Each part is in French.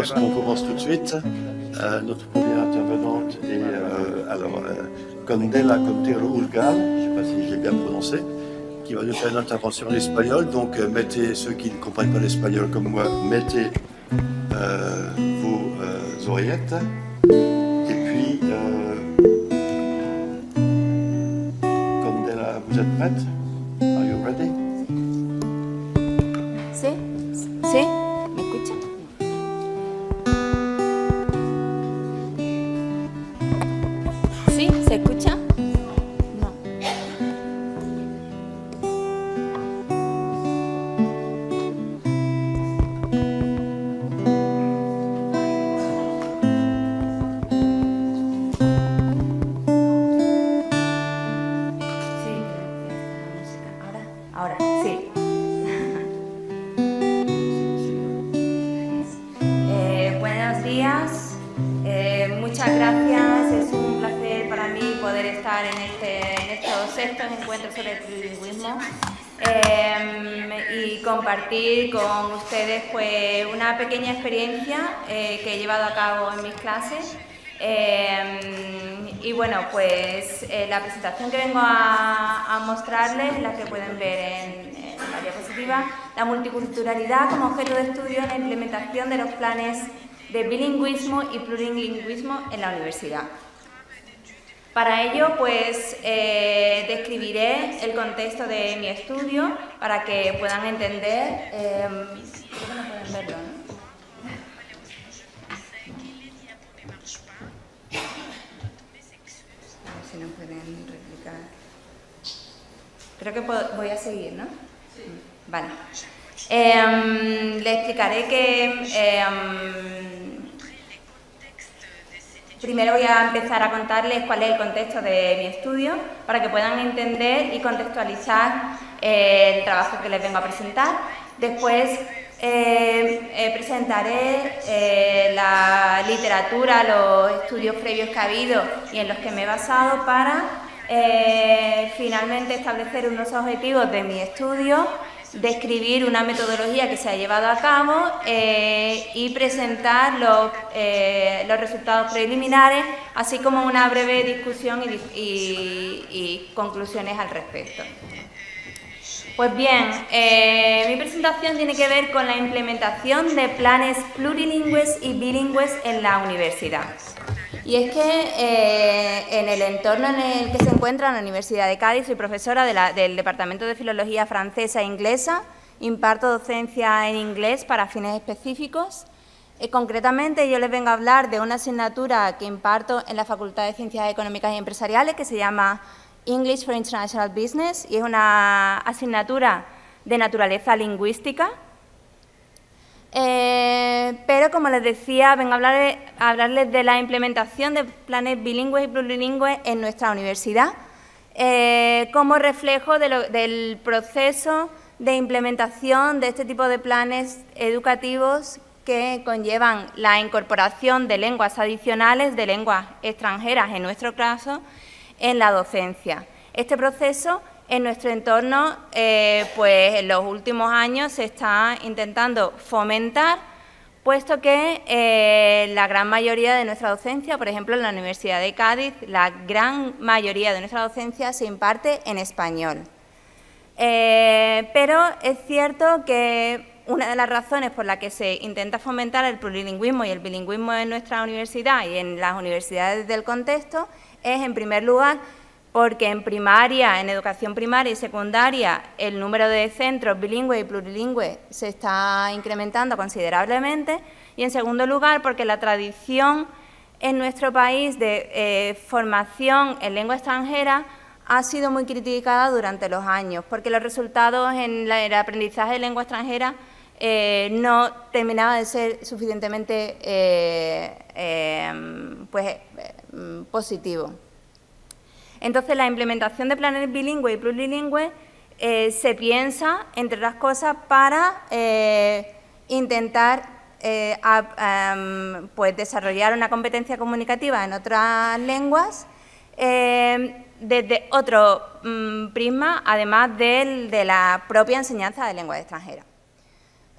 propose qu'on commence tout de suite. Notre première intervenante est Candela Contero Ulgal, je ne sais pas si j'ai bien prononcé, qui va nous faire une intervention en espagnol. Donc mettez, ceux qui ne comprennent pas l'espagnol comme moi, mettez vos oreillettes. Et puis, Candela, vous êtes prête? Are you ready? ¿Sí? ¿Sí? ¿Me escucha? ¿Sí? ¿Se escucha? No. Sí, la música. Ahora, sí. Buenos días, muchas gracias, es un placer para mí poder estar en estos sextos encuentros sobre el plurilingüismo y compartir con ustedes pues, una pequeña experiencia que he llevado a cabo en mis clases. Y bueno, pues la presentación que vengo a mostrarles, la que pueden ver en la diapositiva, la multiculturalidad como objeto de estudio en la implementación de los planes de bilingüismo y plurilingüismo en la universidad. Para ello, pues, describiré el contexto de mi estudio para que puedan entender. Creo que no pueden verlo, ¿no? A ver si nos pueden replicar. Creo que voy a seguir, ¿no? Sí. Vale. Le explicaré que primero voy a empezar a contarles cuál es el contexto de mi estudio para que puedan entender y contextualizar el trabajo que les vengo a presentar. Después presentaré la literatura, los estudios previos que ha habido y en los que me he basado para finalmente establecer unos objetivos de mi estudio, describir una metodología que se ha llevado a cabo y presentar los resultados preliminares, así como una breve discusión y conclusiones al respecto. Pues bien, mi presentación tiene que ver con la implementación de planes plurilingües y bilingües en la universidad. Y es que en el entorno en el que se encuentra la Universidad de Cádiz, soy profesora del Departamento de Filología Francesa e Inglesa, imparto docencia en inglés para fines específicos. Concretamente, yo les vengo a hablar de una asignatura que imparto en la Facultad de Ciencias Económicas y Empresariales que se llama English for International Business y es una asignatura de naturaleza lingüística. Pero, como les decía, vengo a hablarles de la implementación de planes bilingües y plurilingües en nuestra universidad como reflejo del proceso de implementación de este tipo de planes educativos que conllevan la incorporación de lenguas adicionales, de lenguas extranjeras en nuestro caso, en la docencia. Este proceso en nuestro entorno, pues en los últimos años se está intentando fomentar, puesto que la gran mayoría de nuestra docencia, por ejemplo en la Universidad de Cádiz, la gran mayoría de nuestra docencia se imparte en español. Pero es cierto que una de las razones por las que se intenta fomentar el plurilingüismo y el bilingüismo en nuestra universidad y en las universidades del contexto es, en primer lugar, porque en primaria, en educación primaria y secundaria, el número de centros bilingües y plurilingües se está incrementando considerablemente y, en segundo lugar, porque la tradición en nuestro país de formación en lengua extranjera ha sido muy criticada durante los años, porque los resultados en el aprendizaje de lengua extranjera no terminaban de ser suficientemente positivos. Entonces, la implementación de planes bilingües y plurilingües se piensa, entre otras cosas, para intentar pues desarrollar una competencia comunicativa en otras lenguas desde otro prisma, además de la propia enseñanza de lenguas extranjeras.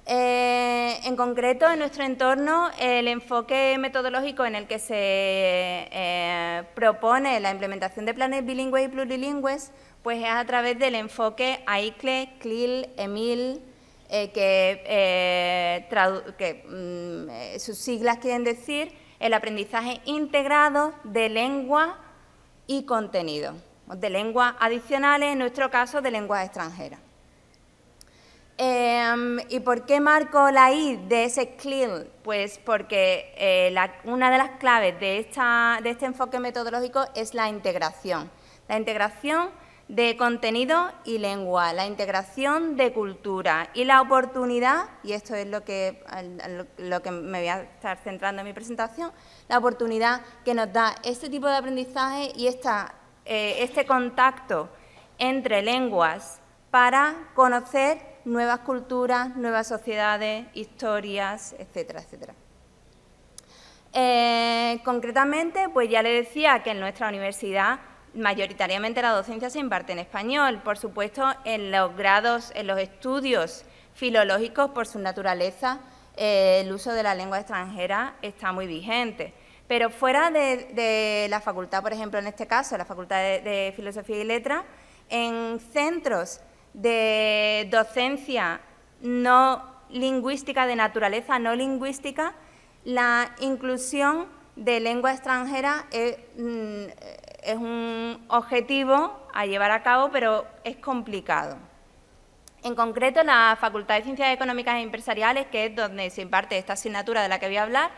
En concreto, en nuestro entorno, el enfoque metodológico en el que se propone la implementación de planes bilingües y plurilingües, pues es a través del enfoque AICLE, CLIL, EMIL, sus siglas quieren decir el aprendizaje integrado de lengua y contenido, de lenguas adicionales, en nuestro caso de lenguas extranjeras. ¿Y por qué marco la I de ese CLIL? Pues porque una de las claves de este enfoque metodológico es la integración de contenido y lengua, la integración de cultura y la oportunidad, y esto es lo que me voy a estar centrando en mi presentación, la oportunidad que nos da este tipo de aprendizaje y este contacto entre lenguas para conocer nuevas culturas, nuevas sociedades, historias, etcétera, etcétera. Concretamente, pues ya le decía que en nuestra universidad mayoritariamente la docencia se imparte en español. Por supuesto, en los grados, en los estudios filológicos, por su naturaleza, el uso de la lengua extranjera está muy vigente. Pero fuera de la facultad, por ejemplo, en este caso, la Facultad de Filosofía y Letras, en centros de docencia no lingüística, de naturaleza no lingüística, la inclusión de lengua extranjera es un objetivo a llevar a cabo, pero es complicado. En concreto, la Facultad de Ciencias Económicas e Empresariales, que es donde se imparte esta asignatura de la que voy a hablar,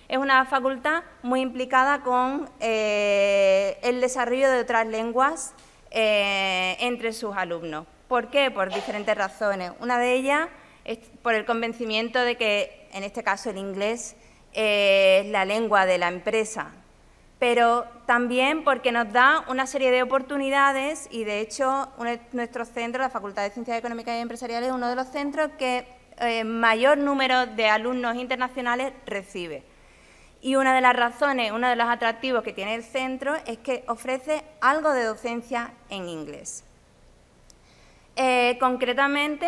es una facultad muy implicada con el desarrollo de otras lenguas entre sus alumnos. ¿Por qué? Por diferentes razones. Una de ellas es por el convencimiento de que, en este caso, el inglés es la lengua de la empresa, pero también porque nos da una serie de oportunidades y, de hecho, nuestro centro, la Facultad de Ciencias Económicas y Empresariales, es uno de los centros que mayor número de alumnos internacionales recibe. Y una de las razones, uno de los atractivos que tiene el centro es que ofrece algo de docencia en inglés. Concretamente,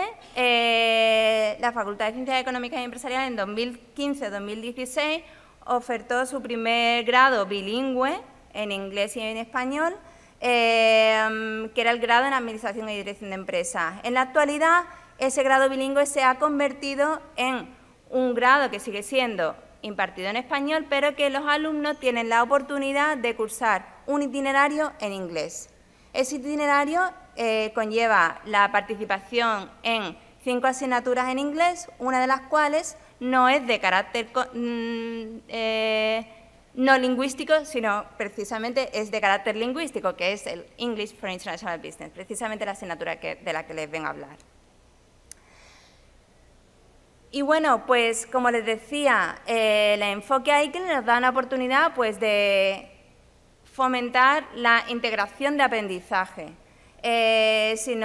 la Facultad de Ciencias Económicas y Empresariales en 2015-2016 ofertó su primer grado bilingüe en inglés y en español, que era el grado en Administración y Dirección de Empresas. En la actualidad, ese grado bilingüe se ha convertido en un grado que sigue siendo impartido en español, pero que los alumnos tienen la oportunidad de cursar un itinerario en inglés. Ese itinerario conlleva la participación en 5 asignaturas en inglés, una de las cuales no es de carácter no lingüístico, sino precisamente es de carácter lingüístico, que es el English for International Business, precisamente la asignatura de la que les vengo a hablar. Y bueno, pues como les decía, el enfoque AICLE nos da una oportunidad pues, de fomentar la integración de aprendizaje. Si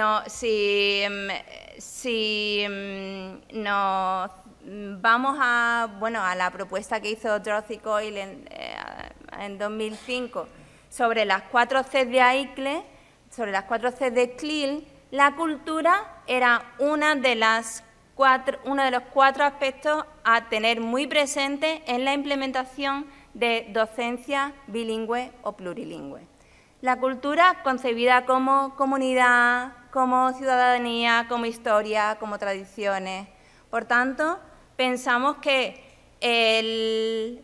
nos vamos a la propuesta que hizo Dorothy Coyle en 2005 sobre las 4 C de AICLE, sobre las 4 C de CLIL, la cultura era uno de los 4 aspectos a tener muy presente en la implementación de docencia bilingüe o plurilingüe. La cultura concebida como comunidad, como ciudadanía, como historia, como tradiciones. Por tanto, pensamos que el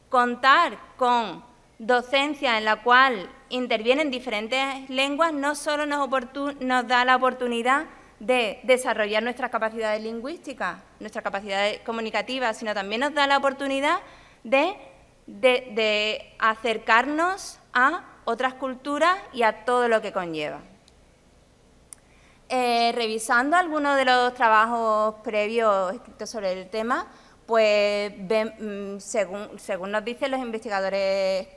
contar con docencia en la cual intervienen diferentes lenguas no solo nos da la oportunidad de desarrollar nuestras capacidades lingüísticas, nuestras capacidades comunicativas, sino también nos da la oportunidad de acercarnos a otras culturas y a todo lo que conlleva. Revisando algunos de los trabajos previos escritos sobre el tema, pues según nos dicen los investigadores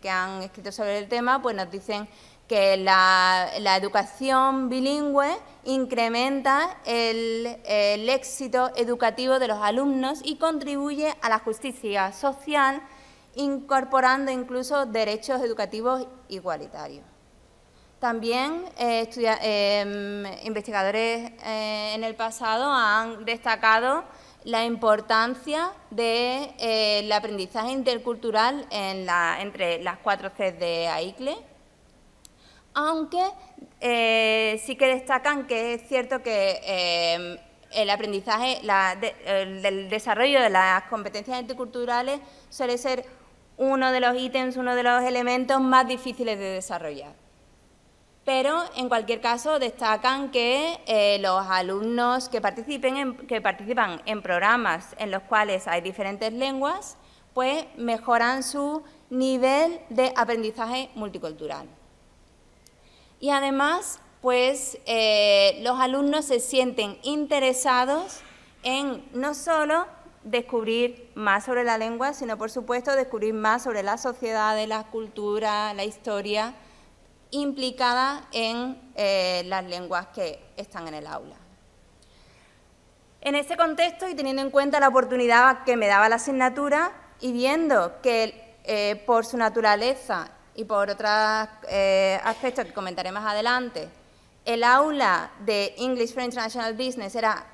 que han escrito sobre el tema, pues nos dicen que la educación bilingüe incrementa el éxito educativo de los alumnos y contribuye a la justicia social, incorporando incluso derechos educativos igualitarios. También investigadores en el pasado han destacado la importancia del aprendizaje intercultural entre las 4 Cs de AICLE, aunque sí que destacan que es cierto que el aprendizaje, el desarrollo de las competencias interculturales suele ser uno de los ítems, uno de los elementos más difíciles de desarrollar. Pero, en cualquier caso, destacan que los alumnos que participan en programas en los cuales hay diferentes lenguas, pues mejoran su nivel de aprendizaje multicultural. Y además, pues los alumnos se sienten interesados en no solo descubrir más sobre la lengua, sino, por supuesto, descubrir más sobre la sociedad, la cultura, la historia implicada en las lenguas que están en el aula. En este contexto, y teniendo en cuenta la oportunidad que me daba la asignatura, y viendo que por su naturaleza y por otros aspectos que comentaré más adelante, el aula de English for International Business era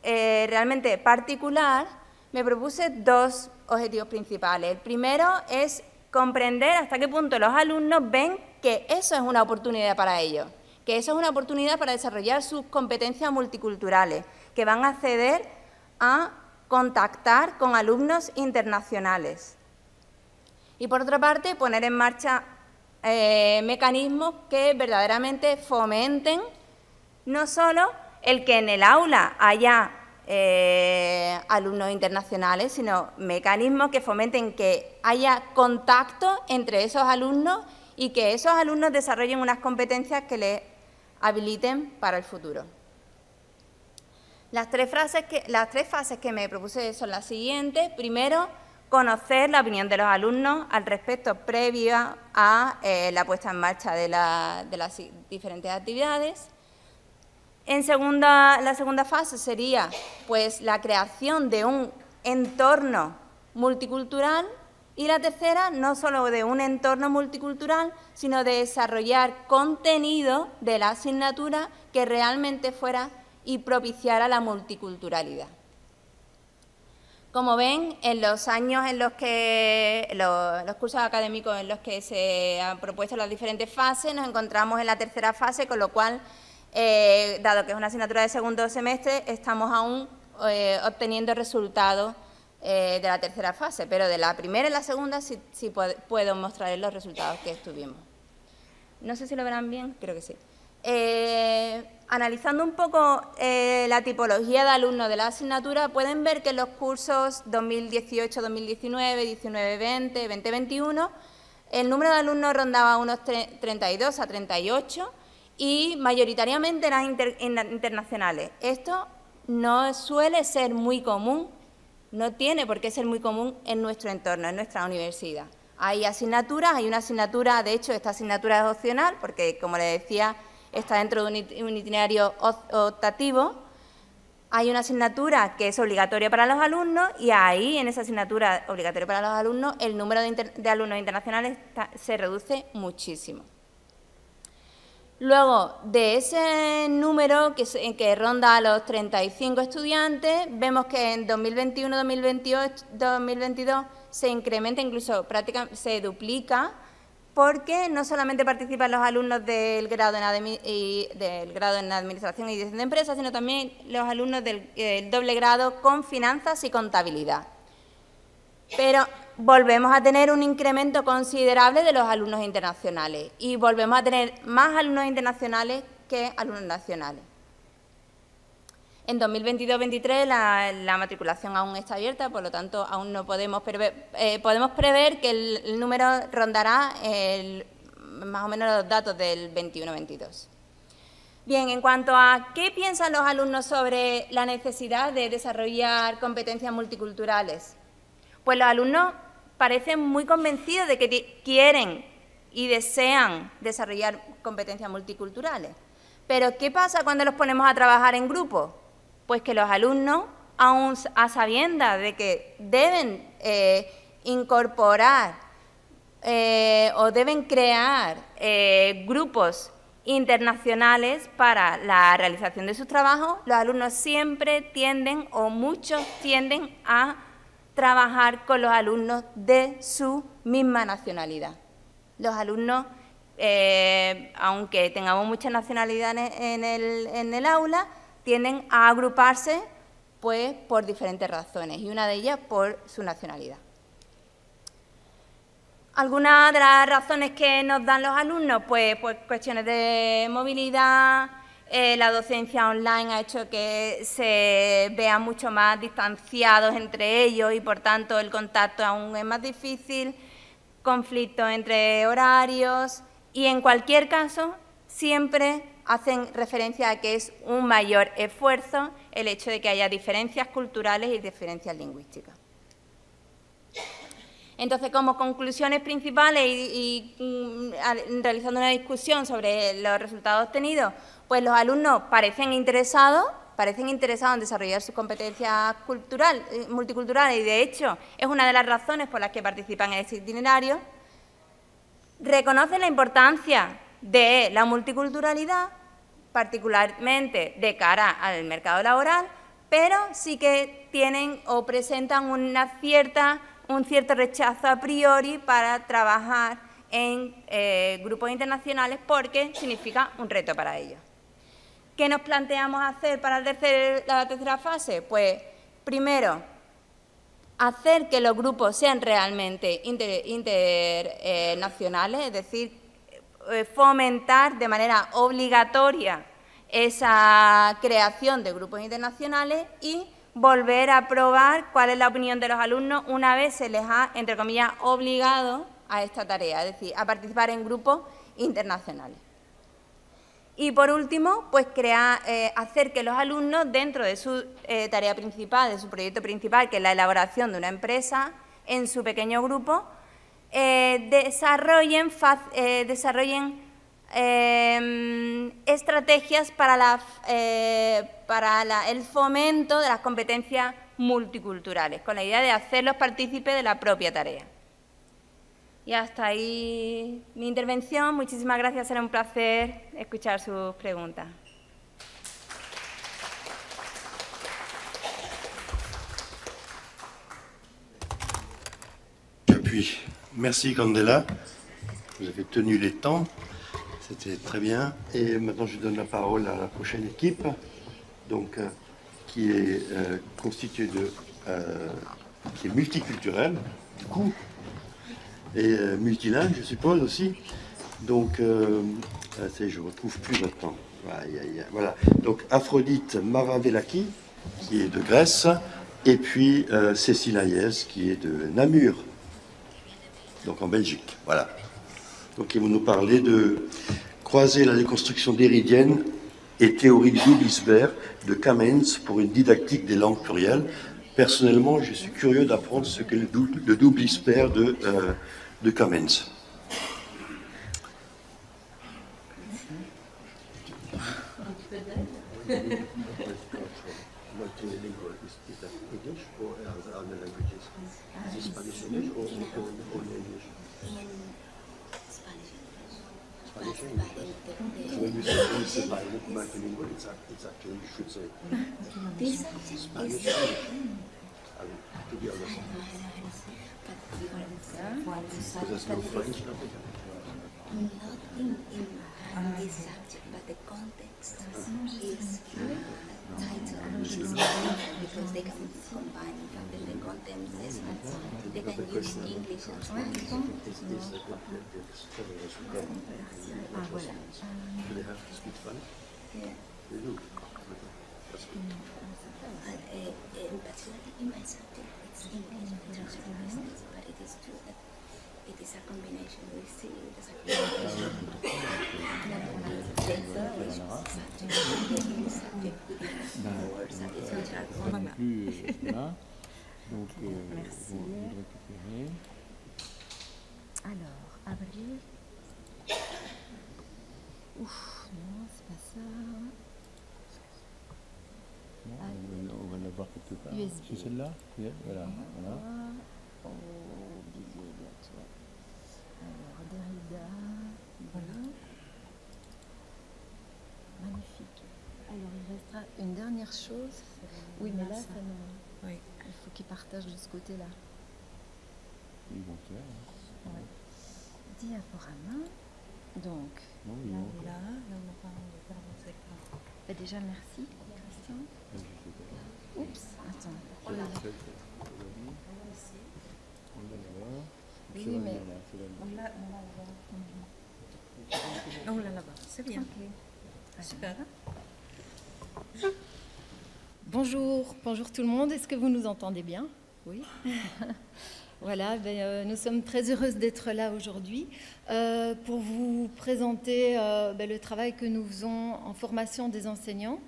realmente particular, me propuse 2 objetivos principales. El primero es comprender hasta qué punto los alumnos ven que eso es una oportunidad para ellos, que eso es una oportunidad para desarrollar sus competencias multiculturales, que van a acceder a contactar con alumnos internacionales. Y por otra parte, poner en marcha mecanismos que verdaderamente fomenten no solo el que en el aula haya alumnos internacionales, sino mecanismos que fomenten que haya contacto entre esos alumnos y que esos alumnos desarrollen unas competencias que les habiliten para el futuro. Las tres fases que me propuse son las siguientes. Primero, conocer la opinión de los alumnos al respecto previa a la puesta en marcha de las diferentes actividades. La segunda fase sería pues, la creación de un entorno multicultural, y la tercera, no solo de un entorno multicultural, sino de desarrollar contenido de la asignatura que realmente fuera y propiciara la multiculturalidad. Como ven, en los años en los que los cursos académicos en los que se han propuesto las diferentes fases, nos encontramos en la tercera fase, con lo cual, dado que es una asignatura de segundo semestre, estamos aún obteniendo resultados de la tercera fase, pero de la primera y la segunda sí puedo mostrarles los resultados que estuvimos. No sé si lo verán bien, creo que sí. Analizando un poco la tipología de alumnos de la asignatura, pueden ver que en los cursos 2018-2019, 19-20, 20-21, el número de alumnos rondaba unos 32 a 38 y mayoritariamente eran internacionales. Esto no suele ser muy común, no tiene por qué ser muy común en nuestro entorno, en nuestra universidad. Hay asignaturas, hay una asignatura, de hecho esta asignatura es opcional porque, como les decía, está dentro de un itinerario optativo. Hay una asignatura que es obligatoria para los alumnos y ahí, en esa asignatura obligatoria para los alumnos, el número de alumnos internacionales se reduce muchísimo. Luego, de ese número que ronda a los 35 estudiantes, vemos que en 2021, 2028, 2022 se incrementa, incluso prácticamente se duplica, porque no solamente participan los alumnos del grado en Administración y Dirección de Empresas, sino también los alumnos del doble grado con Finanzas y Contabilidad. Pero volvemos a tener un incremento considerable de los alumnos internacionales y volvemos a tener más alumnos internacionales que alumnos nacionales. En 2022-23 la matriculación aún está abierta, por lo tanto aún no podemos prever que el número rondará más o menos los datos del 21-22. Bien, en cuanto a qué piensan los alumnos sobre la necesidad de desarrollar competencias multiculturales, pues los alumnos parecen muy convencidos de que quieren y desean desarrollar competencias multiculturales. Pero ¿qué pasa cuando los ponemos a trabajar en grupo? Pues que los alumnos, aún a sabiendas de que deben incorporar o deben crear grupos internacionales para la realización de sus trabajos, los alumnos siempre tienden, o muchos tienden, a trabajar con los alumnos de su misma nacionalidad. Los alumnos, aunque tengamos muchas nacionalidades en el aula, tienden a agruparse pues, por diferentes razones, y una de ellas por su nacionalidad. Algunas de las razones que nos dan los alumnos, pues cuestiones de movilidad, la docencia online ha hecho que se vean mucho más distanciados entre ellos y, por tanto, el contacto aún es más difícil, conflictos entre horarios y, en cualquier caso, siempre hacen referencia a que es un mayor esfuerzo el hecho de que haya diferencias culturales y diferencias lingüísticas. Entonces, como conclusiones principales y realizando una discusión sobre los resultados obtenidos, pues los alumnos parecen interesados en desarrollar sus competencias multiculturales y, de hecho, es una de las razones por las que participan en este itinerario. Reconocen la importancia de la multiculturalidad, particularmente de cara al mercado laboral, pero sí que tienen o presentan un cierto rechazo a priori para trabajar en grupos internacionales porque significa un reto para ellos. ¿Qué nos planteamos hacer para la tercera fase? Pues, primero, hacer que los grupos sean realmente internacionales, es decir, fomentar de manera obligatoria esa creación de grupos internacionales y volver a probar cuál es la opinión de los alumnos una vez se les ha, entre comillas, obligado a esta tarea, es decir, a participar en grupos internacionales. Y, por último, pues hacer que los alumnos, dentro de su tarea principal, de su proyecto principal, que es la elaboración de una empresa, en su pequeño grupo, desarrollen estrategias para el fomento de las competencias multiculturales, con la idea de hacerlos partícipes de la propia tarea. Y hasta ahí mi intervención. Muchísimas gracias, será un placer escuchar sus preguntas. Puis, merci Candela, vous avez tenu les temps, c'était très bien. Et maintenant je donne la parole à la prochaine équipe, donc, qui est constituée qui est multiculturelle, du coup, et multilingue, je suppose aussi. Donc, je ne retrouve plus maintenant. Voilà. Donc, Aphrodite Maravelaki, qui est de Grèce, et puis Cécile Hayes, qui est de Namur, donc en Belgique. Voilà. Donc, ils vont nous parler de croiser la déconstruction déridienne et théorie du double iceberg de Kamens pour une didactique des langues plurielles. Personnellement, je suis curieux d'apprendre ce qu'est le double iceberg de Kamens. Not in this subject, but the context is titled because they can combine the content lessons. They can use English and Spanish. Do they have to speak Spanish? Yeah. They do. Particularly in my subject, it's English and international business, but it is true that it is a combination. We see it as a combination. Merci. Alors, avril. Ouf, non, c'est pas ça. Non, on va la voir quelque part. USB. C'est celle-là? Voilà. Voilà. Oh, première chose. Oui, mais là, ça non. Oui. Il faut qu'ils partagent de ce côté-là. Ils vont faire. Hein. Ouais. Diaporama. Donc, Non, ils vont Là, faire. là, on n'a pas avancer. bah déjà, merci, Christian. Ah, je sais pas. Oups, attends. C'est la fête, on l'a dit. On l'a là-bas. Oui, C'est la mais- là, c'est la là. On l'a là-bas. C'est bien. Super. Bonjour, bonjour tout le monde. Est-ce que vous nous entendez bien? Oui. Voilà, nous sommes très heureuses d'être là aujourd'hui pour vous présenter le travail que nous faisons en formation des enseignants.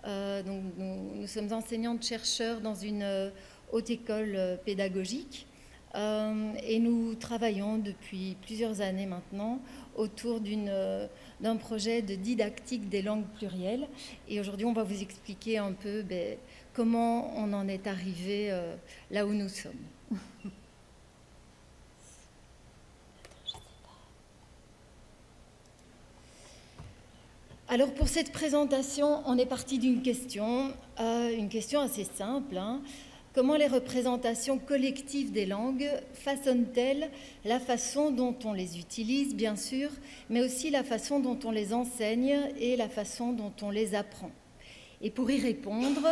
Donc, nous sommes enseignantes-chercheurs dans une haute école pédagogique et nous travaillons depuis plusieurs années maintenant autour d'un projet de didactique des langues plurielles. Et aujourd'hui, on va vous expliquer un peu comment on en est arrivé là où nous sommes. Alors pour cette présentation, on est parti d'une question assez simple. Hein. Comment les représentations collectives des langues façonnent-elles la façon dont on les utilise, bien sûr, mais aussi la façon dont on les enseigne et la façon dont on les apprend? Et pour y répondre,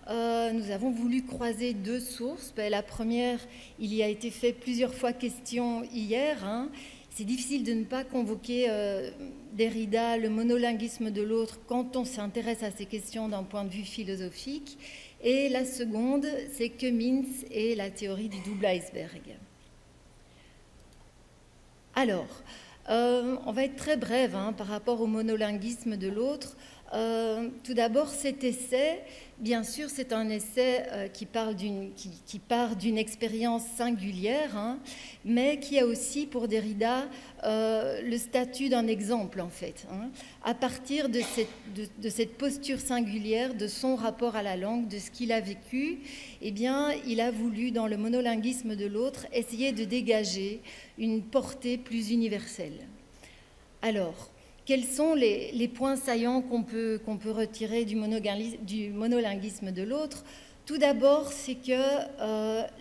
nous avons voulu croiser deux sources. La première, il y a été fait plusieurs fois question hier. Hein. C'est difficile de ne pas convoquer Derrida, le monolinguisme de l'autre, quand on s'intéresse à ces questions d'un point de vue philosophique. Et la seconde, c'est Cummins et la théorie du double iceberg. Alors, on va être très brève hein, par rapport au monolinguisme de l'autre. Tout d'abord, cet essai, bien sûr, c'est un essai qui part d'une expérience singulière, hein, mais qui a aussi, pour Derrida, le statut d'un exemple, en fait. Hein, à partir de cette posture singulière, de son rapport à la langue, de ce qu'il a vécu, eh bien, il a voulu, dans le monolinguisme de l'autre, essayer de dégager une portée plus universelle. Alors, quels sont les points saillants qu'on peut retirer du monolinguisme de l'autre? Tout d'abord, c'est que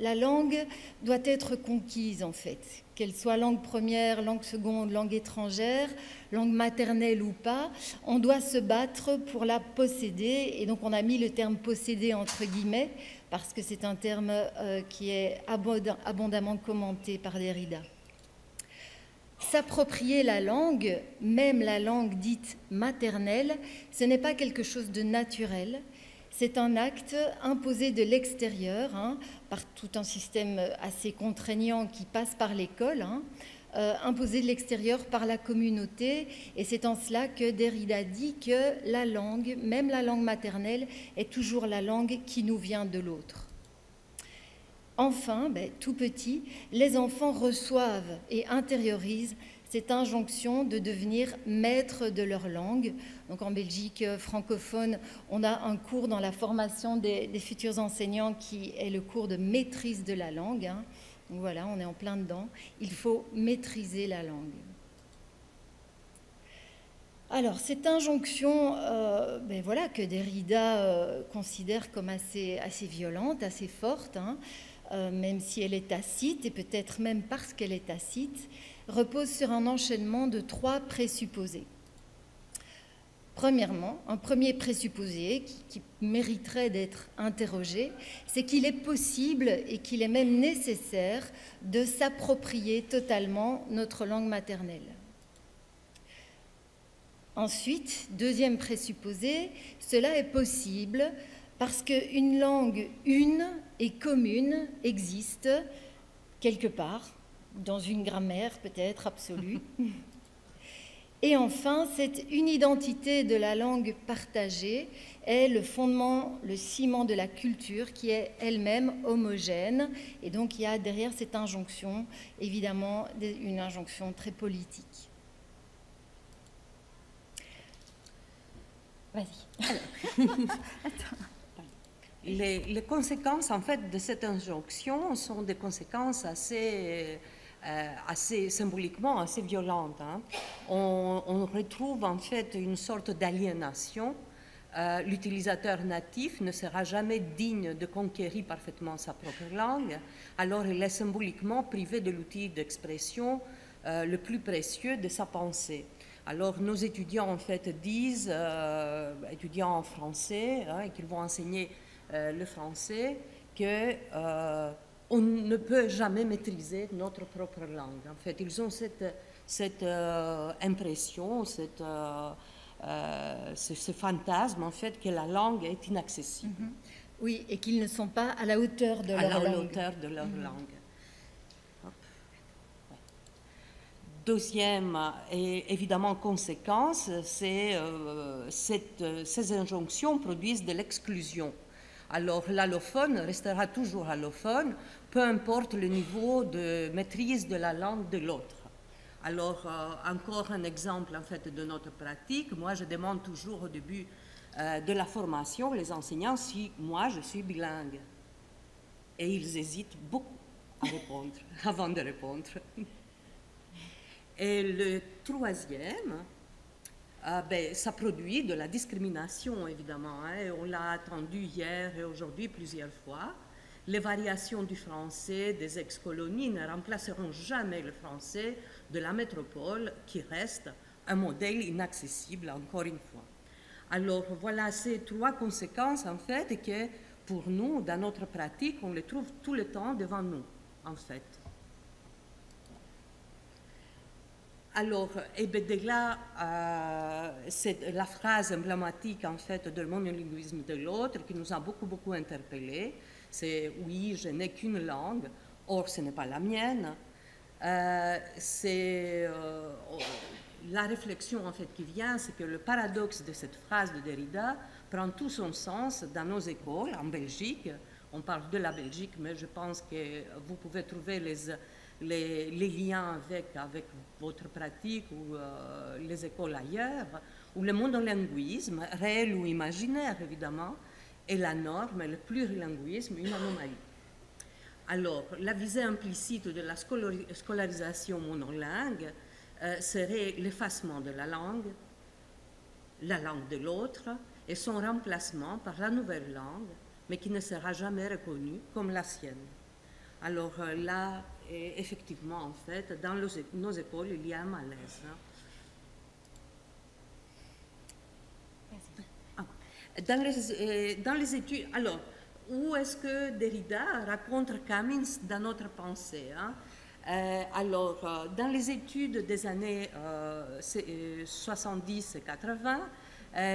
la langue doit être conquise, en fait. Qu'elle soit langue première, langue seconde, langue étrangère, langue maternelle ou pas, on doit se battre pour la posséder. Et donc, on a mis le terme « posséder » entre guillemets, parce que c'est un terme qui est abondamment commenté par Derrida. S'approprier la langue, même la langue dite maternelle, ce n'est pas quelque chose de naturel. C'est un acte imposé de l'extérieur, hein, par tout un système assez contraignant qui passe par l'école, hein, imposé de l'extérieur par la communauté. Et c'est en cela que Derrida dit que la langue, même la langue maternelle, est toujours la langue qui nous vient de l'autre. Enfin, tout petit, les enfants reçoivent et intériorisent cette injonction de devenir maîtres de leur langue. Donc en Belgique francophone, on a un cours dans la formation des futurs enseignants qui est le cours de maîtrise de la langue. Hein. Donc voilà, on est en plein dedans. Il faut maîtriser la langue. Alors, cette injonction voilà, que Derrida considère comme assez violente, assez forte, hein, même si elle est tacite, et peut-être même parce qu'elle est tacite, repose sur un enchaînement de 3 présupposés. Premièrement, un premier présupposé qui mériterait d'être interrogé, c'est qu'il est possible et qu'il est même nécessaire de s'approprier totalement notre langue maternelle. Ensuite, deuxième présupposé, cela est possible parce qu'une langue une et commune existe quelque part, dans une grammaire peut-être absolue. Et enfin, cette unidentité de la langue partagée est le fondement, le ciment de la culture qui est elle-même homogène. Et donc il y a derrière cette injonction, évidemment, une injonction très politique. Vas-y. Les conséquences, en fait, de cette injonction sont des conséquences assez symboliquement, assez violentes. Hein. On retrouve, en fait, une sorte d'aliénation l'utilisateur natif ne sera jamais digne de conquérir parfaitement sa propre langue, alors il est symboliquement privé de l'outil d'expression le plus précieux de sa pensée. Alors nos étudiants en fait disent, étudiants en français, et qu'ils vont enseigner le français, qu'on ne peut jamais maîtriser notre propre langue. En fait, ils ont cette impression, ce fantasme en fait que la langue est inaccessible. Oui, et qu'ils ne sont pas à la hauteur de leur langue. À la hauteur de leur langue. Hop. Ouais. Deuxième et évidemment conséquence, c'est ces injonctions produisent de l'exclusion. Alors l'allophone restera toujours allophone, peu importe le niveau de maîtrise de la langue de l'autre. Alors, encore un exemple en fait de notre pratique. Moi, je demande toujours au début de la formation, les enseignants, si moi je suis bilingue. Et ils hésitent beaucoup à répondre, avant de répondre. Et le troisième, ça produit de la discrimination, évidemment. On l'a entendu hier et aujourd'hui plusieurs fois. Les variations du français des ex-colonies ne remplaceront jamais le français de la métropole, qui reste un modèle inaccessible, encore une fois. Alors voilà ces trois conséquences, en fait, et que pour nous, dans notre pratique, on les trouve tout le temps devant nous, en fait. Alors, de là, c'est la phrase emblématique, en fait, de monolinguisme de l'autre qui nous a beaucoup interpellés. C'est « oui, je n'ai qu'une langue, or ce n'est pas la mienne ». La réflexion en fait qui vient, c'est que le paradoxe de cette phrase de Derrida prend tout son sens dans nos écoles en Belgique. On parle de la Belgique, mais je pense que vous pouvez trouver les liens avec votre pratique ou les écoles ailleurs, où le monolinguisme, réel ou imaginaire évidemment, est la norme et le plurilinguisme une anomalie. Alors, la visée implicite de la scolarisation monolingue serait l'effacement de la langue de l'autre, et son remplacement par la nouvelle langue, mais qui ne sera jamais reconnue comme la sienne. Alors là, effectivement, en fait, dans nos écoles, il y a un malaise. Dans les études, alors, où est-ce que Derrida raconte Camins dans notre pensée, alors, dans les études des années 70 et 80,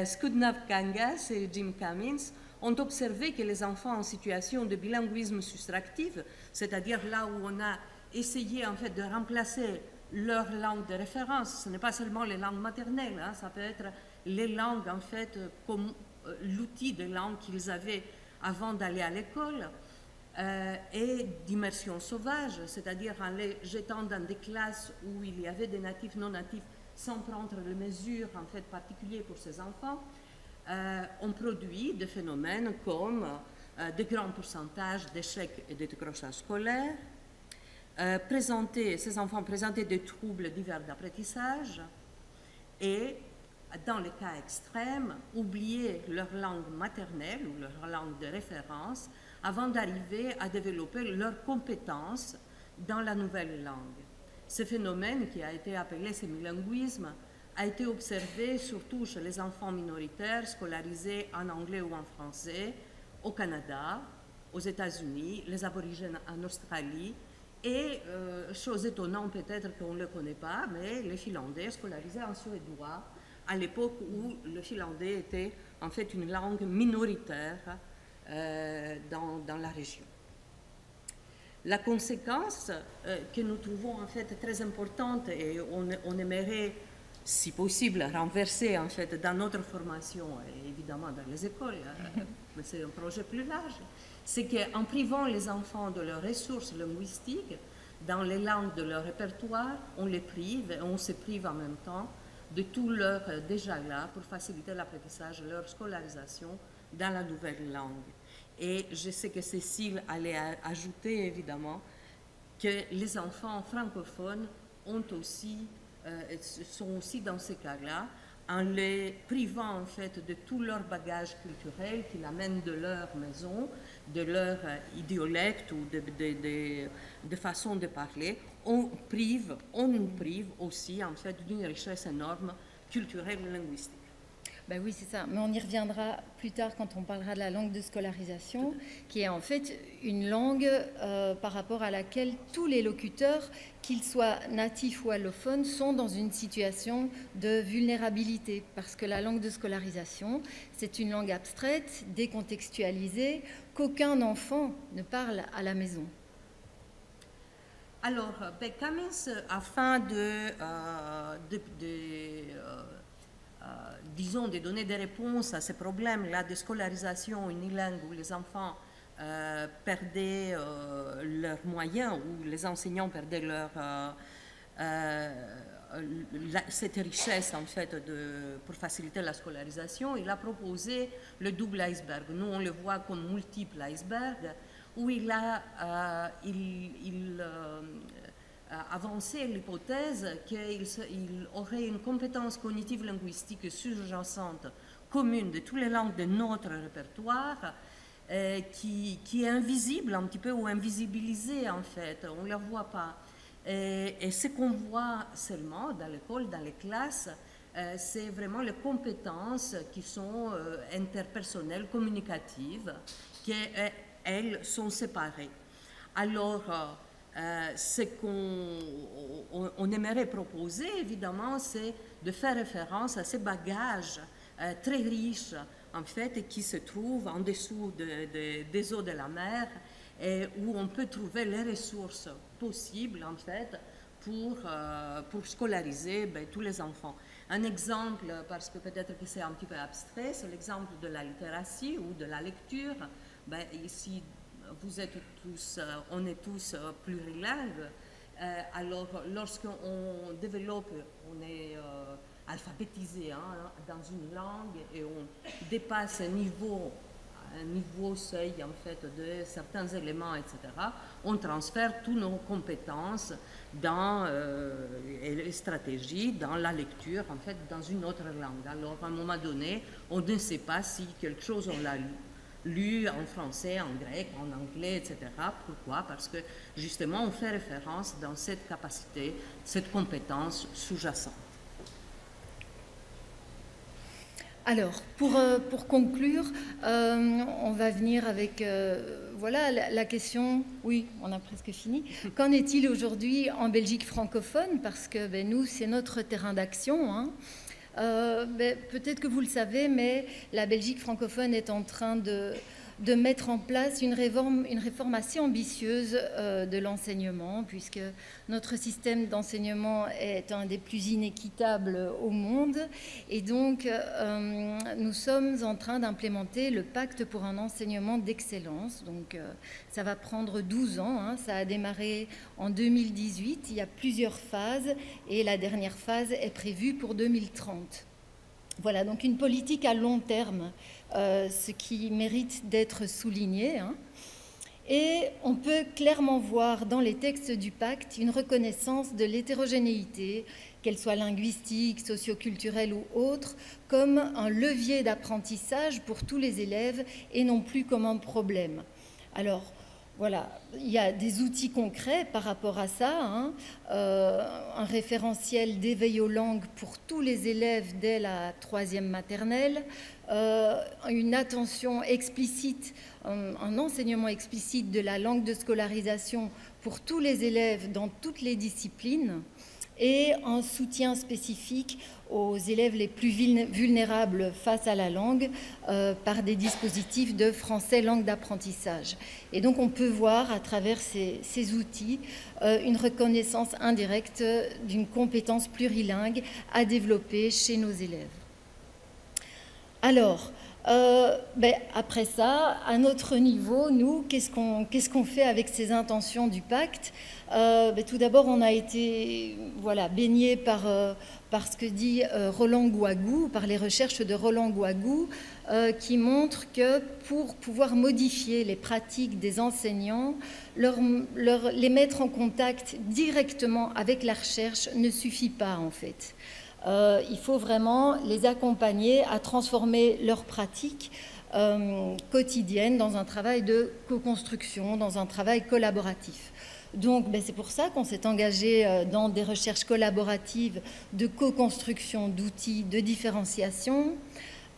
Skudnav Kangas et Jim Camins ont observé que les enfants en situation de bilinguisme soustractif, c'est-à-dire là où on a essayé en fait de remplacer leur langue de référence, ce n'est pas seulement les langues maternelles, ça peut être les langues en fait comme l'outil de langue qu'ils avaient avant d'aller à l'école, et d'immersion sauvage, c'est-à-dire en les jetant dans des classes où il y avait des natifs, non natifs, sans prendre les mesures en fait particulières pour ces enfants, on produit des phénomènes comme de grands pourcentages d'échecs et de décrochages scolaires, ces enfants présentaient des troubles divers d'apprentissage et, dans les cas extrêmes, oublier leur langue maternelle ou leur langue de référence avant d'arriver à développer leurs compétences dans la nouvelle langue. Ce phénomène, qui a été appelé sémilinguisme, a été observé surtout chez les enfants minoritaires scolarisés en anglais ou en français, au Canada, aux États-Unis, les aborigènes en Australie, et, chose étonnante peut-être qu'on ne le connaît pas, mais les Finlandais scolarisés en suédois, à l'époque où le finlandais était en fait une langue minoritaire dans la région. La conséquence que nous trouvons en fait très importante, et on aimerait, si possible, renverser en fait dans notre formation et évidemment dans les écoles, mais c'est un projet plus large, c'est qu'en privant les enfants de leurs ressources linguistiques dans les langues de leur répertoire, on les prive et on se prive en même temps de tout leur déjà là pour faciliter l'apprentissage et leur scolarisation dans la nouvelle langue. Et je sais que Cécile allait ajouter évidemment que les enfants francophones sont aussi dans ces cas-là, en les privant en fait de tout leur bagage culturel qu'ils amènent de leur maison, de leur idiolecte ou de façon de parler, on nous prive aussi en fait d'une richesse énorme culturelle et linguistique. Ben oui, c'est ça. Mais on y reviendra plus tard quand on parlera de la langue de scolarisation, qui est en fait une langue par rapport à laquelle tous les locuteurs, qu'ils soient natifs ou allophones, sont dans une situation de vulnérabilité. Parce que la langue de scolarisation, c'est une langue abstraite, décontextualisée, qu'aucun enfant ne parle à la maison. Alors, Cummins, afin disons, de donner des réponses à ces problèmes-là de scolarisation unilingue où les enfants perdaient leurs moyens, où les enseignants perdaient cette richesse en fait pour faciliter la scolarisation, il a proposé le double iceberg. Nous, on le voit comme multiple iceberg, où il a avancer l'hypothèse qu'il aurait une compétence cognitive linguistique sous-jacente commune de toutes les langues de notre répertoire qui est invisible un petit peu ou invisibilisée en fait, on ne la voit pas. Et ce qu'on voit seulement dans l'école, dans les classes, c'est vraiment les compétences qui sont interpersonnelles, communicatives, qui, elles, sont séparées. Alors, ce qu'on aimerait proposer, évidemment, c'est de faire référence à ces bagages très riches, en fait, qui se trouvent en dessous des eaux de la mer et où on peut trouver les ressources possibles, en fait, pour scolariser tous les enfants. Un exemple, parce que peut-être que c'est un petit peu abstrait, c'est l'exemple de la littératie ou de la lecture. Ici, vous êtes tous, on est tous plurilingues. Alors, lorsqu'on développe, on est alphabétisé dans une langue et on dépasse un niveau seuil en fait de certains éléments, etc. On transfère toutes nos compétences dans les stratégies, dans la lecture, en fait, dans une autre langue. Alors, à un moment donné, on ne sait pas si quelque chose on l'a lu en français, en grec, en anglais, etc. Pourquoi? Parce que justement, on fait référence dans cette capacité, cette compétence sous-jacente. Alors, pour conclure, on va venir avec voilà, la question, oui, on a presque fini. Qu'en est-il aujourd'hui en Belgique francophone? Parce que nous, c'est notre terrain d'action, hein. Peut-être que vous le savez, mais la Belgique francophone est en train de mettre en place une réforme assez ambitieuse de l'enseignement, puisque notre système d'enseignement est un des plus inéquitables au monde. Et donc, nous sommes en train d'implémenter le pacte pour un enseignement d'excellence. Donc, ça va prendre 12 ans. Hein. Ça a démarré en 2018. Il y a plusieurs phases et la dernière phase est prévue pour 2030. Voilà, donc une politique à long terme, ce qui mérite d'être souligné. Hein. Et on peut clairement voir dans les textes du pacte une reconnaissance de l'hétérogénéité, qu'elle soit linguistique, socioculturelle ou autre, comme un levier d'apprentissage pour tous les élèves et non plus comme un problème. Alors, voilà, il y a des outils concrets par rapport à ça, hein. Un référentiel d'éveil aux langues pour tous les élèves dès la 3e maternelle, une attention explicite, un enseignement explicite de la langue de scolarisation pour tous les élèves dans toutes les disciplines et un soutien spécifique aux élèves les plus vulnérables face à la langue par des dispositifs de français langue d'apprentissage. Et donc on peut voir à travers ces outils une reconnaissance indirecte d'une compétence plurilingue à développer chez nos élèves. Alors, après ça, à notre niveau, nous, qu'est-ce qu'on fait avec ces intentions du pacte? Tout d'abord, on a été baigné par ce que dit Roland Gouagou, par les recherches de Roland Gouagou, qui montrent que pour pouvoir modifier les pratiques des enseignants, les mettre en contact directement avec la recherche ne suffit pas en fait. il faut vraiment les accompagner à transformer leurs pratiques quotidiennes dans un travail de co-construction, dans un travail collaboratif. Donc, c'est pour ça qu'on s'est engagé dans des recherches collaboratives de co-construction d'outils de différenciation.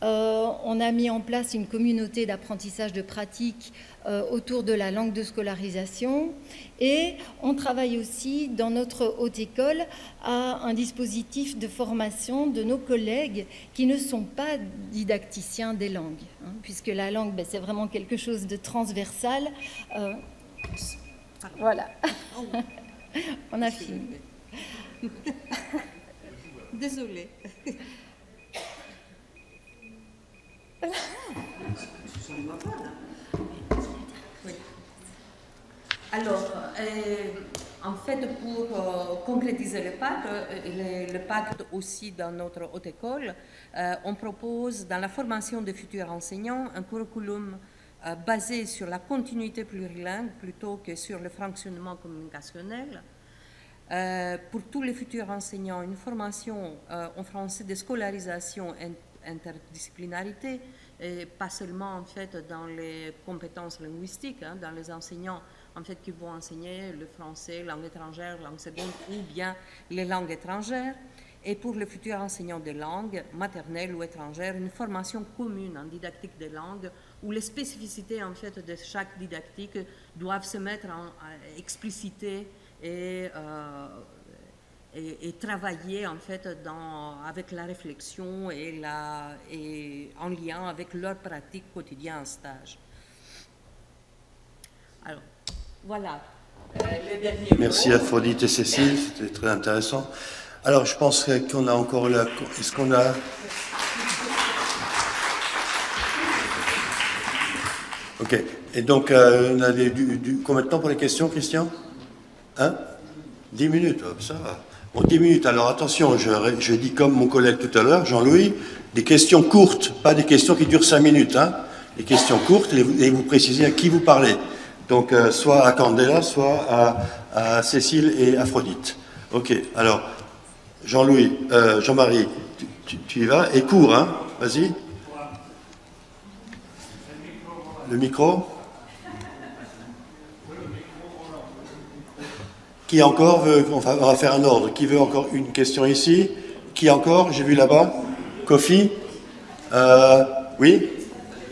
On a mis en place une communauté d'apprentissage de pratiques autour de la langue de scolarisation et on travaille aussi dans notre haute école à un dispositif de formation de nos collègues qui ne sont pas didacticiens des langues, hein, puisque la langue, c'est vraiment quelque chose de transversal. Voilà, on a fini. Désolée. Oui. Alors, en fait, pour concrétiser le pacte aussi dans notre haute école, on propose dans la formation des futurs enseignants un curriculum basé sur la continuité plurilingue plutôt que sur le fonctionnement communicationnel. Pour tous les futurs enseignants, une formation en français de scolarisation interdisciplinarité, et pas seulement en fait dans les compétences linguistiques, hein, dans les enseignants en fait qui vont enseigner le français, langue étrangère, langue seconde ou bien les langues étrangères. Et pour les futurs enseignants de langue maternelle ou étrangère, une formation commune en didactique des langues où les spécificités en fait de chaque didactique doivent se mettre en explicité et travailler en fait avec la réflexion et en lien avec leur pratique quotidienne en stage. Alors, voilà. Merci Aphrodite et Cécile, c'était très intéressant. Alors, je pense qu'on a encore là. Est-ce qu'on a. Ok. Et donc, on a combien de temps pour les questions, Christian? 10 minutes, ça va. Bon, 10 minutes. Alors, attention, je dis comme mon collègue tout à l'heure, Jean-Louis, des questions courtes, pas des questions qui durent 5 minutes. Hein. Des questions courtes et vous précisez à qui vous parlez. Donc, soit à Candela, soit à Cécile et Aphrodite. Ok. Alors. Jean-Louis, Jean-Marie, tu y vas, et cours, hein, vas-y. Le micro. Qui encore veut, on va faire un ordre, qui veut encore une question ici? Qui encore? J'ai vu là-bas. Kofi? Oui,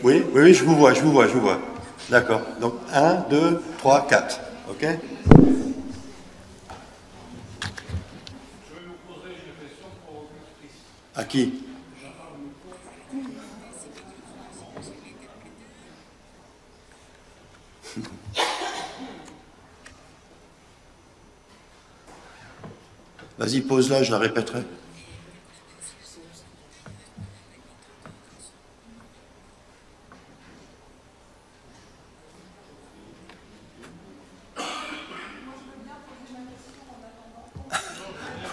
je vous vois. D'accord, donc 1, 2, 3, 4, ok? À qui? Vas-y, pose-la, je la répéterai.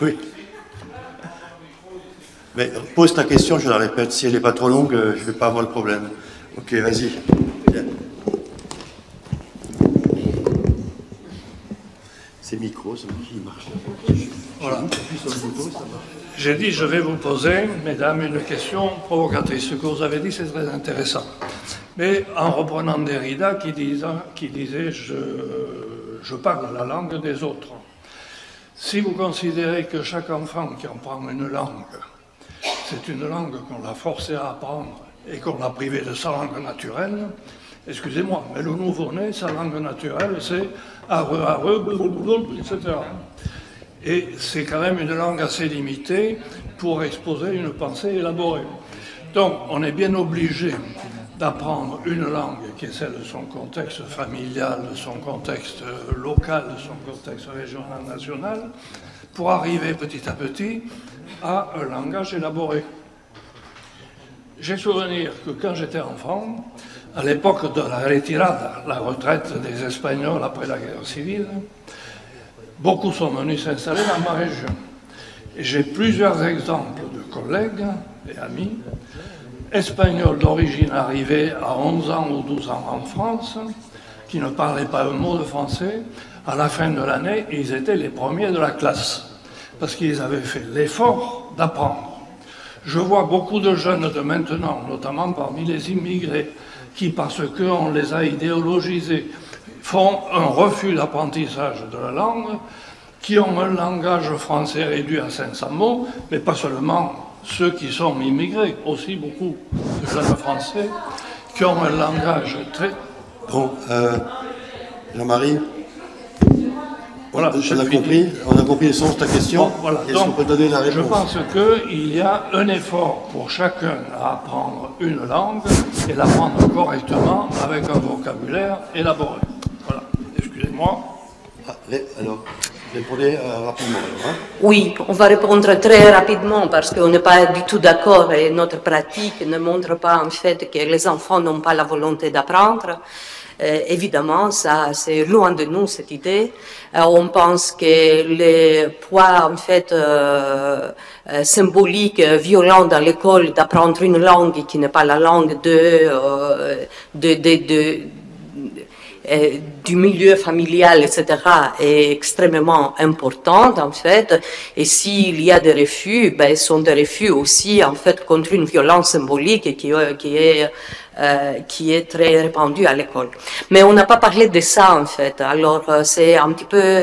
Oui. Mais pose ta question, je la répète. Si elle n'est pas trop longue, je ne vais pas avoir le problème. Ok, vas-y. Ces micros, ça marche. Voilà. J'ai dit, je vais vous poser, mesdames, une question provocatrice. Ce que vous avez dit, c'est très intéressant. Mais en reprenant Derrida qui disait je parle la langue des autres. Si vous considérez que chaque enfant qui apprend une langue, c'est une langue qu'on l'a forcé à apprendre et qu'on l'a privé de sa langue naturelle, excusez-moi, mais le nouveau-né, sa langue naturelle, c'est arre, etc. Et c'est quand même une langue assez limitée pour exposer une pensée élaborée. Donc, on est bien obligé d'apprendre une langue qui est celle de son contexte familial, de son contexte local, de son contexte régional, national, pour arriver petit à petit à un langage élaboré. J'ai souvenir que quand j'étais enfant, à l'époque de la retirada, la retraite des Espagnols après la guerre civile, beaucoup sont venus s'installer dans ma région. Et j'ai plusieurs exemples de collègues et amis espagnols d'origine arrivés à 11 ans ou 12 ans en France, qui ne parlaient pas un mot de français. À la fin de l'année, ils étaient les premiers de la classe. parce qu'ils avaient fait l'effort d'apprendre. Je vois beaucoup de jeunes de maintenant, notamment parmi les immigrés, qui, parce qu'on les a idéologisés, font un refus d'apprentissage de la langue, qui ont un langage français réduit à 500 mots, mais pas seulement ceux qui sont immigrés, aussi beaucoup de jeunes Français, qui ont un langage très... Bon, Jean-Marie, voilà, on a compris le sens de ta question. Bon, voilà. Est-ce qu'on peut donner la réponse? Je pense qu'il y a un effort pour chacun à apprendre une langue et l'apprendre correctement avec un vocabulaire élaboré. Voilà, excusez-moi. Alors, répondez rapidement. Alors, hein. Oui, on va répondre très rapidement parce qu'on n'est pas du tout d'accord et notre pratique ne montre pas en fait que les enfants n'ont pas la volonté d'apprendre. Évidemment, ça, c'est loin de nous cette idée. On pense que le poids en fait symbolique, violent dans l'école d'apprendre une langue qui n'est pas la langue du milieu familial, etc., est extrêmement importante, en fait. Et s'il y a des refus, ben, ce sont des refus aussi, en fait, contre une violence symbolique qui est très répandue à l'école. Mais on n'a pas parlé de ça, en fait. Alors, c'est un petit peu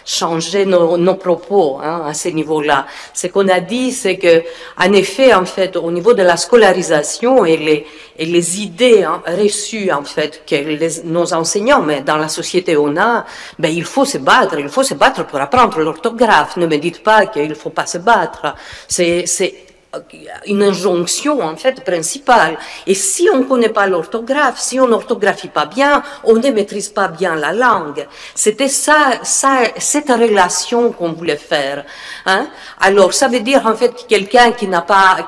changer nos propos hein, à ce niveau-là. Ce qu'on a dit, c'est que, en effet, en fait, au niveau de la scolarisation et les idées hein, reçues, en fait, que nos enseignants, mais dans la société on a, ben, il faut se battre pour apprendre l'orthographe. Ne me dites pas qu'il ne faut pas se battre. C'est une injonction en fait principale. Et si on ne connaît pas l'orthographe, si on n'orthographie pas bien, on ne maîtrise pas bien la langue. C'était cette relation qu'on voulait faire. Hein? Alors ça veut dire en fait que quelqu'un qui n'a pas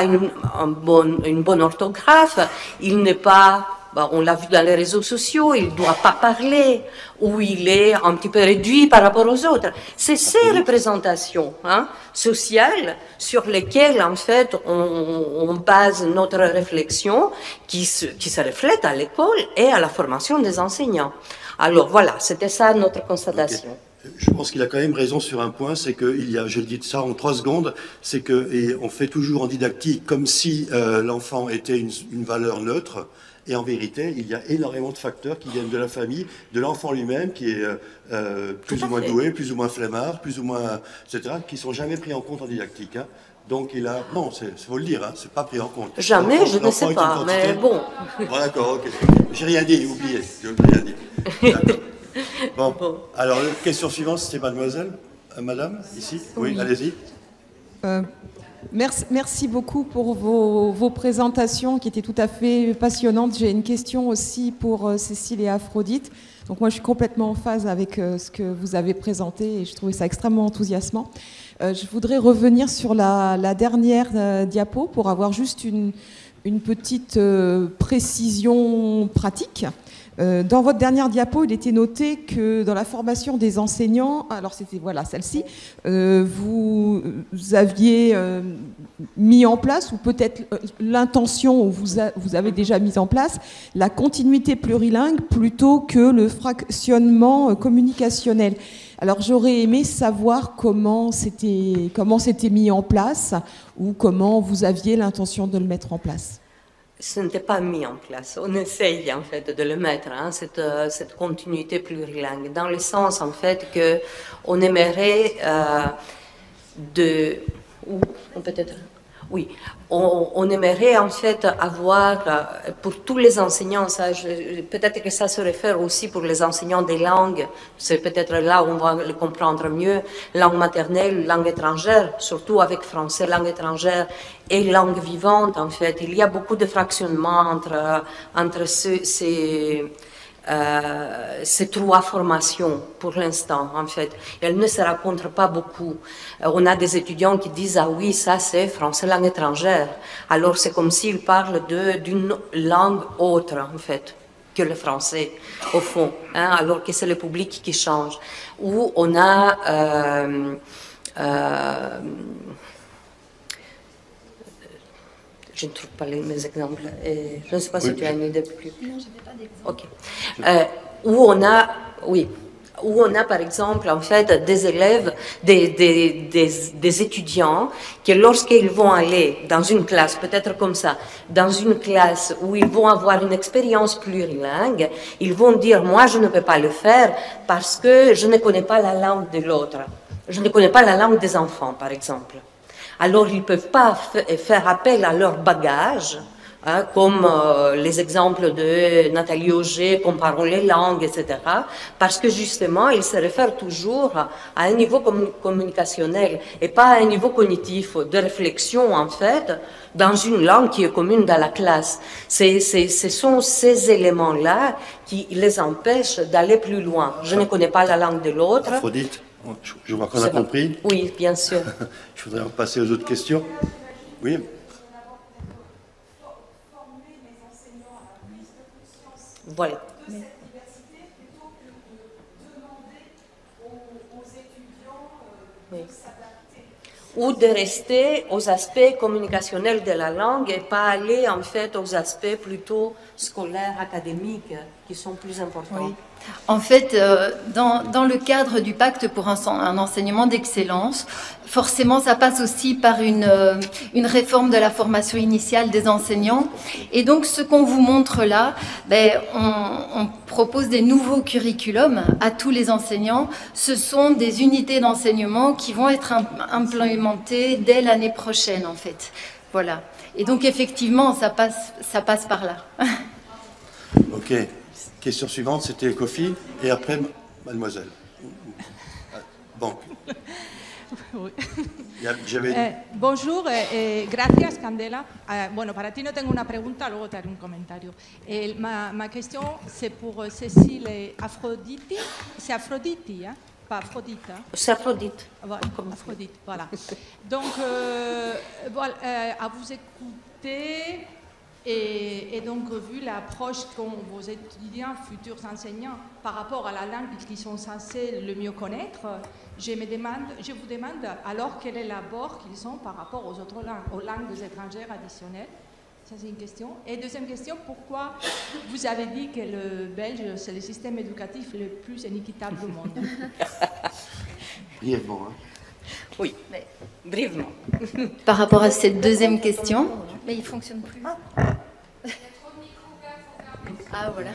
une bonne orthographe, il n'est pas on l'a vu dans les réseaux sociaux, il ne doit pas parler, ou il est un petit peu réduit par rapport aux autres. C'est ces représentations hein, sociales sur lesquelles, en fait, on base notre réflexion qui se reflète à l'école et à la formation des enseignants. Alors voilà, c'était ça notre constatation. Okay. Je pense qu'il a quand même raison sur un point, c'est qu'il y a, je le dis ça en 3 secondes, c'est qu'on fait toujours en didactique comme si l'enfant était une valeur neutre. Et en vérité, il y a énormément de facteurs qui viennent de la famille, de l'enfant lui-même, qui est plus ou moins doué, plus ou moins flemmard, plus ou moins, etc., qui ne sont jamais pris en compte en didactique. Hein. Donc il a... Non, il faut le dire, hein, c'est pas pris en compte. Jamais, je ne sais pas, mais bon. Bon d'accord, ok. J'ai rien dit, oubliez, je n'ai rien dit. D'accord. Bon, alors, question suivante, c'était mademoiselle, madame, ici. Oui, allez-y. Merci beaucoup pour vos présentations qui étaient tout à fait passionnantes. J'ai une question aussi pour Cécile et Aphrodite. Donc moi, je suis complètement en phase avec ce que vous avez présenté et je trouvais ça extrêmement enthousiasmant. Je voudrais revenir sur la dernière diapo pour avoir juste une petite précision pratique. Dans votre dernière diapo, il était noté que dans la formation des enseignants, alors c'était voilà celle-ci, vous aviez mis en place, ou peut-être l'intention, ou vous avez déjà mis en place, la continuité plurilingue plutôt que le fractionnement communicationnel. Alors j'aurais aimé savoir comment c'était mis en place, ou comment vous aviez l'intention de le mettre en place. Ce n'était pas mis en place. On essaye en fait de le mettre, hein, cette continuité plurilingue, dans le sens en fait que on aimerait on aimerait en fait avoir pour tous les enseignants, peut-être que ça se réfère aussi pour les enseignants des langues, c'est peut-être là où on va le comprendre mieux, langue maternelle, langue étrangère, surtout avec français, langue étrangère et langue vivante en fait. Il y a beaucoup de fractionnements entre ces 3 formations pour l'instant en fait. Elles ne se rencontrent pas beaucoup. On a des étudiants qui disent ah oui, ça c'est français langue étrangère. Alors c'est comme s'ils parlent d'une langue autre en fait que le français au fond, hein, alors que c'est le public qui change. Ou on a je ne trouve pas mes exemples. Je ne sais pas si tu as une idée plus. Non, je n'ai pas d'exemple. Ok. Où on a, oui, où on a par exemple en fait des élèves, des étudiants qui lorsqu'ils vont aller dans une classe, peut-être comme ça, dans une classe où ils vont avoir une expérience plurilingue, ils vont dire moi je ne peux pas le faire parce que je ne connais pas la langue de l'autre, je ne connais pas la langue des enfants par exemple. Alors ils ne peuvent pas faire appel à leur bagage. Hein, comme les exemples de Nathalie Auger, comparons les langues, etc. Parce que justement, ils se réfèrent toujours à un niveau communicationnel et pas à un niveau cognitif, de réflexion en fait, dans une langue qui est commune dans la classe. Ce sont ces éléments-là qui les empêchent d'aller plus loin. Je ne connais pas la langue de l'autre. Aphrodite, je vois qu'on a compris. Oui, bien sûr. Je voudrais passer aux autres questions. Oui. Voilà. De cette diversité plutôt que de demander aux étudiants de s'adapter. Ou de rester aux aspects communicationnels de la langue et pas aller en fait aux aspects plutôt scolaires, académiques, qui sont plus importants. Oui. En fait, dans le cadre du pacte pour un enseignement d'excellence, forcément, ça passe aussi par une réforme de la formation initiale des enseignants. Et donc, ce qu'on vous montre là, on propose des nouveaux curriculums à tous les enseignants. Ce sont des unités d'enseignement qui vont être implémentées dès l'année prochaine, en fait. Voilà. Et donc, effectivement, ça passe par là. OK. Question suivante, c'était Kofi, et après, mademoiselle. Bon. Bonjour, gracias Candela. Bueno, para ti no tengo una pregunta, luego te haré un comentario. Ma question, c'est pour Cécile Aphrodite. C'est Aphrodite, hein? Pas Aphrodite. Hein? C'est Aphrodite. Voilà, Aphrodite, voilà. Donc, voilà, à vous écouter... Et donc, vu l'approche qu'ont vos étudiants, futurs enseignants, par rapport à la langue qu'ils sont censés le mieux connaître, je vous demande alors quel est l'abord qu'ils ont par rapport aux autres langues, aux langues étrangères additionnelles. Ça, c'est une question. Et deuxième question, pourquoi vous avez dit que le belge, c'est le système éducatif le plus inéquitable au monde? Brièvement, hein. Oui, mais brièvement. Par rapport à cette deuxième question, mais il ne fonctionne plus. Ah, voilà.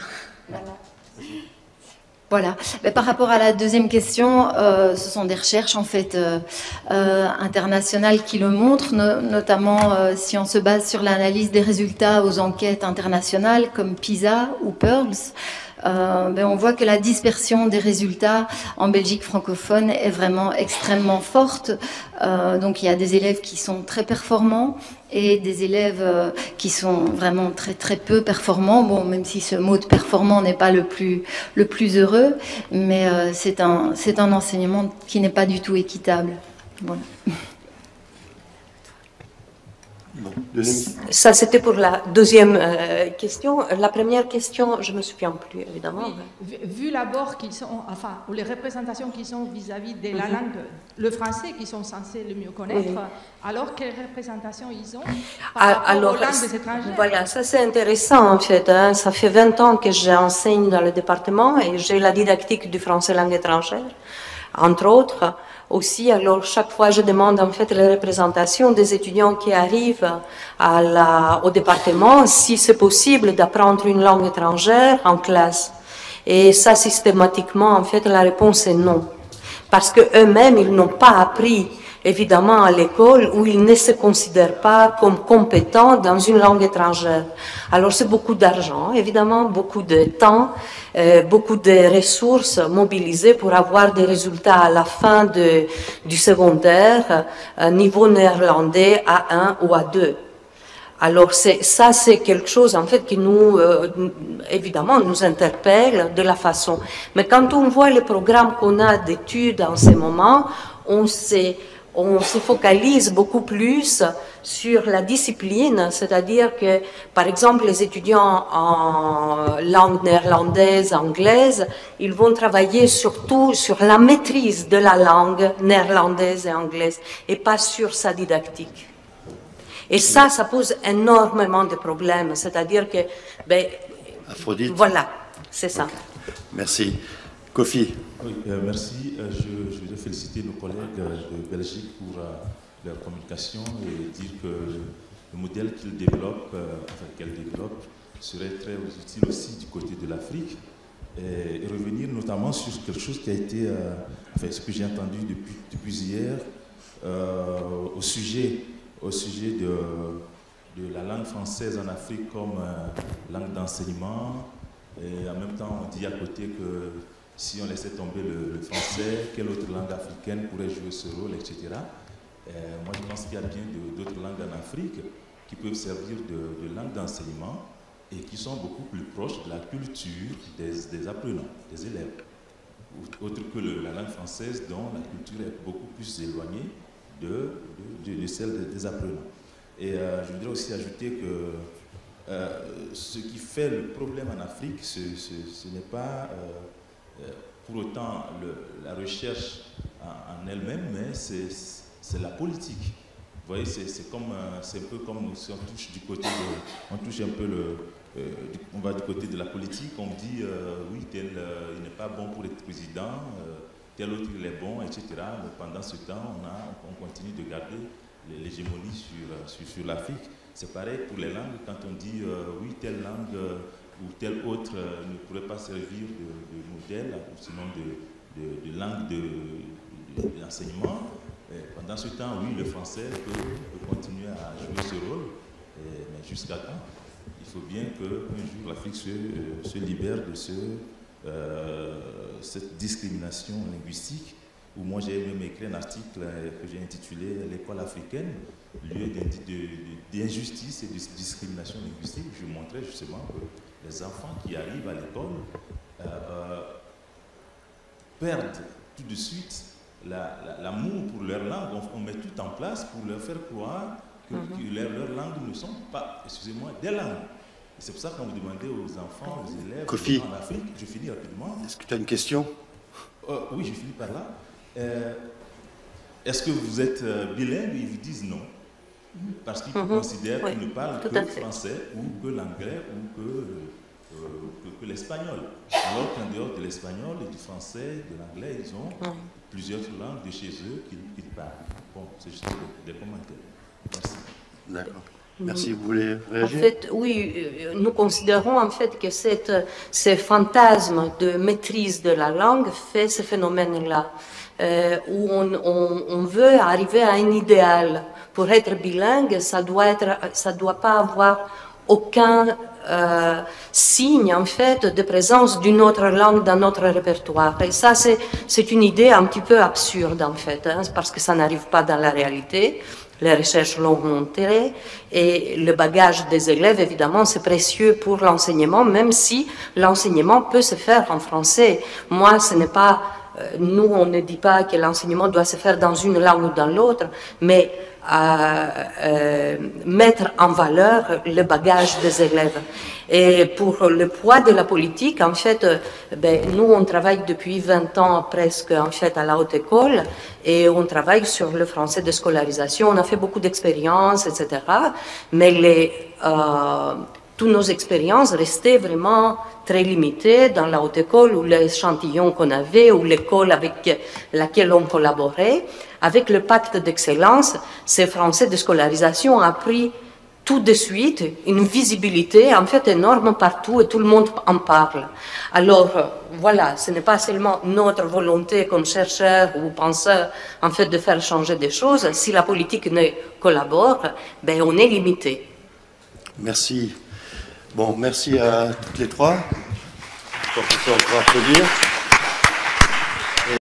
Voilà. Mais par rapport à la deuxième question, ce sont des recherches en fait internationales qui le montrent, notamment si on se base sur l'analyse des résultats aux enquêtes internationales comme PISA ou PIRLS. On voit que la dispersion des résultats en Belgique francophone est vraiment extrêmement forte. Donc il y a des élèves qui sont très performants et des élèves qui sont vraiment très très peu performants. Bon, même si ce mot de performant n'est pas le plus heureux, mais c'est un enseignement qui n'est pas du tout équitable. Voilà. Bon, ça, c'était pour la deuxième question. La première question, je ne me souviens plus, évidemment. Oui, vu l'abord qu'ils sont, enfin, ou les représentations qu'ils sont vis-à-vis de la langue, le français, qu'ils sont censés le mieux connaître, alors quelles représentations ils ont par rapport aux langues étrangères? Voilà, ça c'est intéressant en fait. Hein. Ça fait 20 ans que j'enseigne dans le département et j'ai la didactique du français langue étrangère, entre autres. Aussi, alors chaque fois je demande en fait les représentations des étudiants qui arrivent au département, si c'est possible d'apprendre une langue étrangère en classe. Et ça, systématiquement, en fait, la réponse est non. Parce qu'eux-mêmes, ils n'ont pas appris, évidemment, à l'école où ils ne se considèrent pas comme compétents dans une langue étrangère. Alors, c'est beaucoup d'argent, évidemment, beaucoup de temps, beaucoup de ressources mobilisées pour avoir des résultats à la fin du secondaire, niveau néerlandais A1 ou A2. Alors ça, c'est quelque chose en fait qui nous, évidemment, nous interpelle de la façon. Mais quand on voit les programmes qu'on a d'études en ce moment, on se focalise beaucoup plus sur la discipline, c'est-à-dire que, par exemple, les étudiants en langue néerlandaise, anglaise, ils vont travailler surtout sur la maîtrise de la langue néerlandaise et anglaise, et pas sur sa didactique. Et ça pose énormément de problèmes, c'est-à-dire que, Aphrodite. Voilà, c'est ça. Merci. Kofi. Oui, merci. Je voudrais féliciter nos collègues de Belgique pour leur communication et dire que le modèle qu'ils développent, qu'elle développe, serait très utile aussi du côté de l'Afrique. Et revenir notamment sur quelque chose qui a été, ce que j'ai entendu depuis hier, au sujet de la langue française en Afrique comme langue d'enseignement. Et en même temps, on dit à côté que si on laissait tomber le français, quelle autre langue africaine pourrait jouer ce rôle, etc. Moi, je pense qu'il y a bien d'autres langues en Afrique qui peuvent servir de langue d'enseignement et qui sont beaucoup plus proches de la culture des apprenants, des élèves. Autre que la langue française dont la culture est beaucoup plus éloignée de celle des apprenants. Et je voudrais aussi ajouter que ce qui fait le problème en Afrique, ce n'est pas pour autant la recherche en elle-même, mais c'est la politique. Vous voyez, c'est un peu comme si on touche du côté on touche un peu on va du côté de la politique, on dit oui, tel il n'est pas bon pour être président, tel autre il est bon, etc. Mais pendant ce temps, on continue de garder l'hégémonie sur l'Afrique. C'est pareil pour les langues, quand on dit oui, telle langue ou telle autre ne pourrait pas servir de modèle, ou sinon de langue d'enseignement. Pendant ce temps, oui, le français peut continuer à jouer ce rôle, mais jusqu'à quand? Il faut bien qu'un jour l'Afrique se libère de cette discrimination linguistique, où moi j'ai même écrit un article que j'ai intitulé « L'école africaine, lieu d'injustice et de discrimination linguistique ». Je montrais justement que les enfants qui arrivent à l'école perdent tout de suite l'amour pour leur langue. On met tout en place pour leur faire croire que leurs langues ne sont pas, excusez-moi, des langues. C'est pour ça que quand vous demandez aux enfants, aux élèves Kofi, en Afrique, je finis rapidement. Est-ce que tu as une question? Oui, je finis par là. Est-ce que vous êtes bilingue? Ils vous disent non. Parce qu'ils considèrent qu'ils ne parlent que français ou que l'anglais ou que l'espagnol. Alors qu'en dehors de l'espagnol et du français, de l'anglais, ils ont plusieurs langues de chez eux qu'ils parlent. Bon, c'est juste des commentaires. Merci. D'accord. Merci, vous voulez réagir? En fait, oui, nous considérons en fait que ce fantasme de maîtrise de la langue fait ce phénomène-là, où on veut arriver à un idéal. Pour être bilingue, ça doit pas avoir aucun signe en fait de présence d'une autre langue dans notre répertoire. Et ça, c'est une idée un petit peu absurde en fait, parce que ça n'arrive pas dans la réalité. Les recherches l'ont montré et le bagage des élèves, évidemment, c'est précieux pour l'enseignement, même si l'enseignement peut se faire en français. Moi, ce n'est pas, nous, on ne dit pas que l'enseignement doit se faire dans une langue ou dans l'autre, mais mettre en valeur le bagage des élèves. Et pour le poids de la politique, en fait, nous, on travaille depuis 20 ans presque en fait, à la haute école et on travaille sur le français de scolarisation. On a fait beaucoup d'expériences, etc. Mais toutes nos expériences restaient vraiment très limitées dans la haute école ou l'échantillon qu'on avait ou l'école avec laquelle on collaborait. Avec le pacte d'excellence, ces français de scolarisation a pris tout de suite une visibilité en fait énorme partout et tout le monde en parle. Alors voilà, ce n'est pas seulement notre volonté comme chercheurs ou penseurs en fait de faire changer des choses. Si la politique ne collabore, on est limité. Merci. Bon, merci à toutes les trois. Je pense qu'on peut encore applaudir.